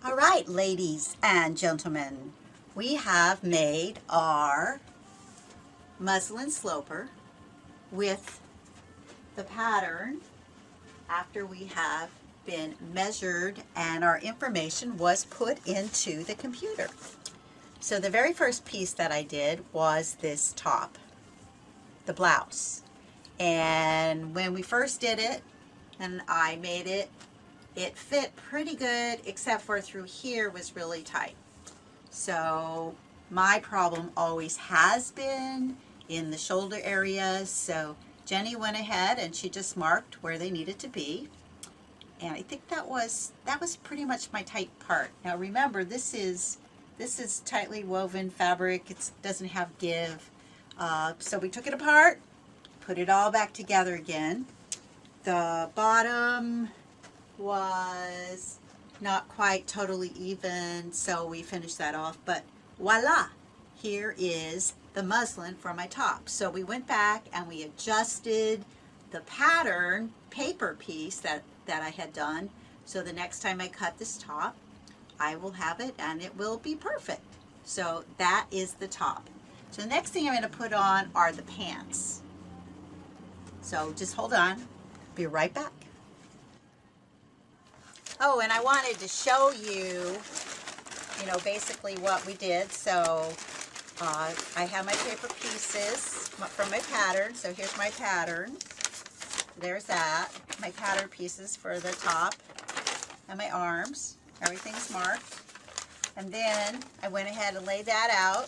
All right, ladies and gentlemen, we have made our muslin sloper with the pattern after we have been measured and our information was put into the computer. So the very first piece that I did was this top, the blouse. And when we first did it and I made it, it fit pretty good except for through here was really tight. So my problem always has been in the shoulder areas. So Jenny went ahead and she just marked where they needed to be. And I think that was pretty much my tight part. Now remember, this is tightly woven fabric. It doesn't have give. So we took it apart, put it all back together again. The bottom was not quite totally even, so we finished that off, but voila, here is the muslin for my top. So we went back and we adjusted the pattern paper piece that I had done, so the next time I cut this top I will have it and it will be perfect. So that is the top. So the next thing I'm going to put on are the pants. So just hold on, be right back. Oh, and I wanted to show you, basically what we did. So I have my paper pieces from my pattern. So here's my pattern. There's that. My pattern pieces for the top and my arms. Everything's marked. And then I went ahead and laid that out.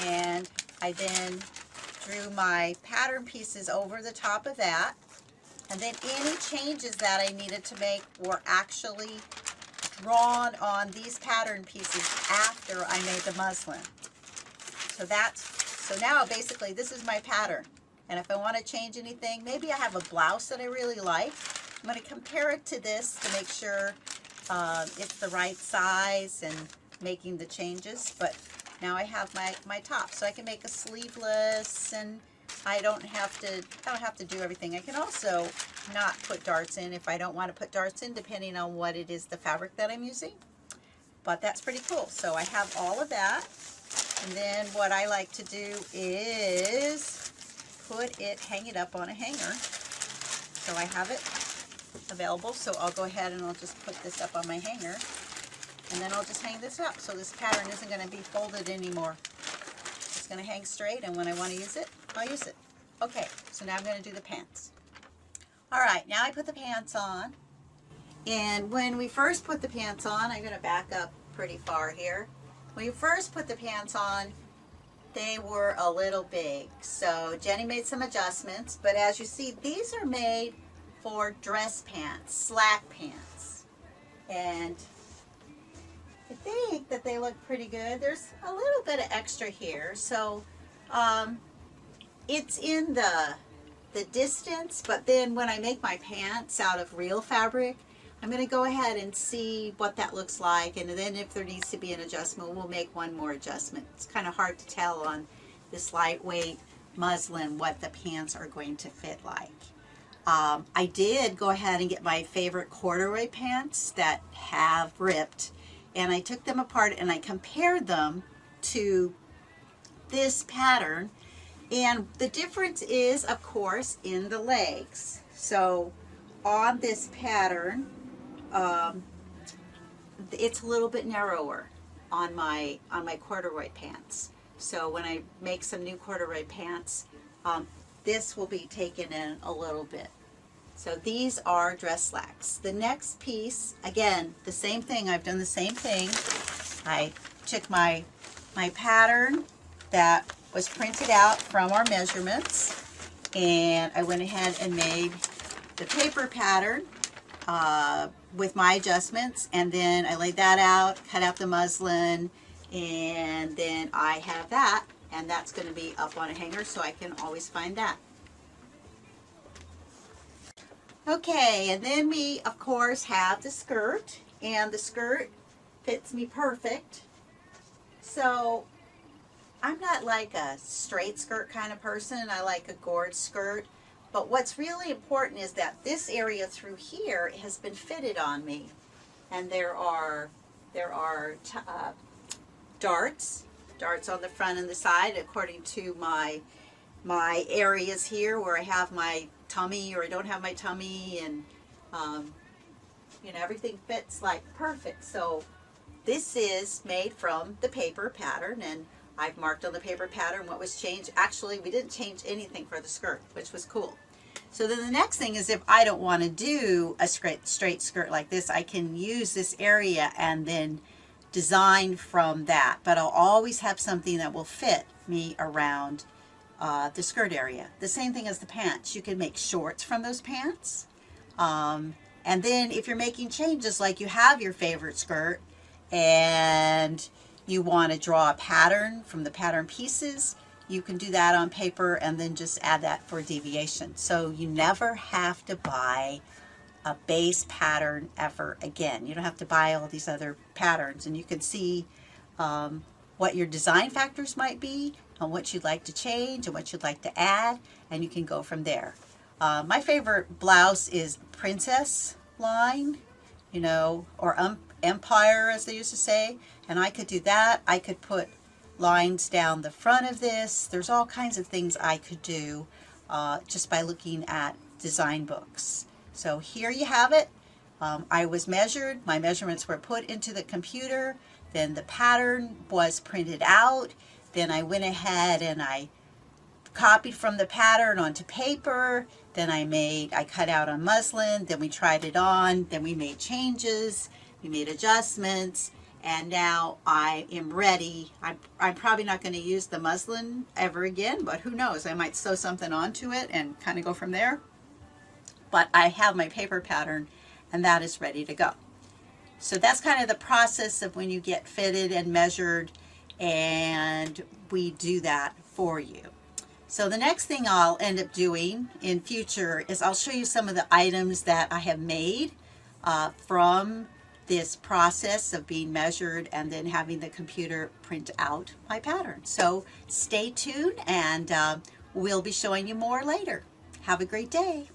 And I then drew my pattern pieces over the top of that. And then any changes that I needed to make were actually drawn on these pattern pieces after I made the muslin. So now basically this is my pattern. And if I want to change anything, maybe I have a blouse that I really like. I'm going to compare it to this to make sure it's the right size and making the changes. But now I have my top, so I can make a sleeveless, and I don't have to do everything. I can also not put darts in if I don't want to put darts in, depending on what it is, the fabric that I'm using. But that's pretty cool. So I have all of that. And then what I like to do is hang it up on a hanger. So I have it available. So I'll go ahead and I'll just put this up on my hanger. And then I'll just hang this up. So this pattern isn't going to be folded anymore. It's going to hang straight, and when I want to use it, I'll use it. Okay, so now I'm going to do the pants. All right, now I put the pants on. And when we first put the pants on, I'm going to back up pretty far here. When you first put the pants on, they were a little big. So Jenny made some adjustments, but as you see, these are made for dress pants, slack pants. And I think that they look pretty good. There's a little bit of extra here, so it's in the distance, but then when I make my pants out of real fabric, I'm going to go ahead and see what that looks like, and then if there needs to be an adjustment, we'll make one more adjustment. It's kind of hard to tell on this lightweight muslin what the pants are going to fit like. I did go ahead and get my favorite corduroy pants that have ripped, and I took them apart and I compared them to this pattern, and the difference is, of course, in the legs. So on this pattern, it's a little bit narrower on my corduroy pants. So when I make some new corduroy pants, this will be taken in a little bit. So these are dress slacks. The next piece, again, the same thing. I've done the same thing. I took my pattern that was printed out from our measurements, and I went ahead and made the paper pattern with my adjustments, and then I laid that out, cut out the muslin, and then I have that, and that's going to be up on a hanger so I can always find that. Okay, and then we, of course, have the skirt, and the skirt fits me perfect. So I'm not like a straight skirt kind of person. I like a gored skirt. But what's really important is that this area through here has been fitted on me. And there are There are darts on the front and the side according to my areas here where I have my tummy or I don't have my tummy, and you know, everything fits like perfect. So this is made from the paper pattern, and I've marked on the paper pattern what was changed. Actually, we didn't change anything for the skirt, which was cool. So then the next thing is, if I don't want to do a straight skirt like this, I can use this area and then design from that. But I'll always have something that will fit me around the skirt area. The same thing as the pants. You can make shorts from those pants. And then if you're making changes, like you have your favorite skirt and you want to draw a pattern from the pattern pieces, you can do that on paper and then just add that for deviation. So you never have to buy a base pattern ever again. You don't have to buy all these other patterns, and you can see what your design factors might be and what you'd like to change and what you'd like to add, and you can go from there. My favorite blouse is princess line, you know, or empire as they used to say, and I could do that. I could put lines down the front of this. There's all kinds of things I could do just by looking at design books. So here you have it. I was measured, my measurements were put into the computer, then the pattern was printed out, then I went ahead and I copied from the pattern onto paper, then I cut out on muslin, then we tried it on, then we made changes, we made adjustments, and now I am ready. I'm probably not going to use the muslin ever again, but who knows, I might sew something onto it and kind of go from there. But I have my paper pattern and that is ready to go. So that's kind of the process of when you get fitted and measured, and we do that for you. So the next thing I'll end up doing in future is I'll show you some of the items that I have made from this process of being measured and then having the computer print out my pattern. So stay tuned, and we'll be showing you more later. Have a great day.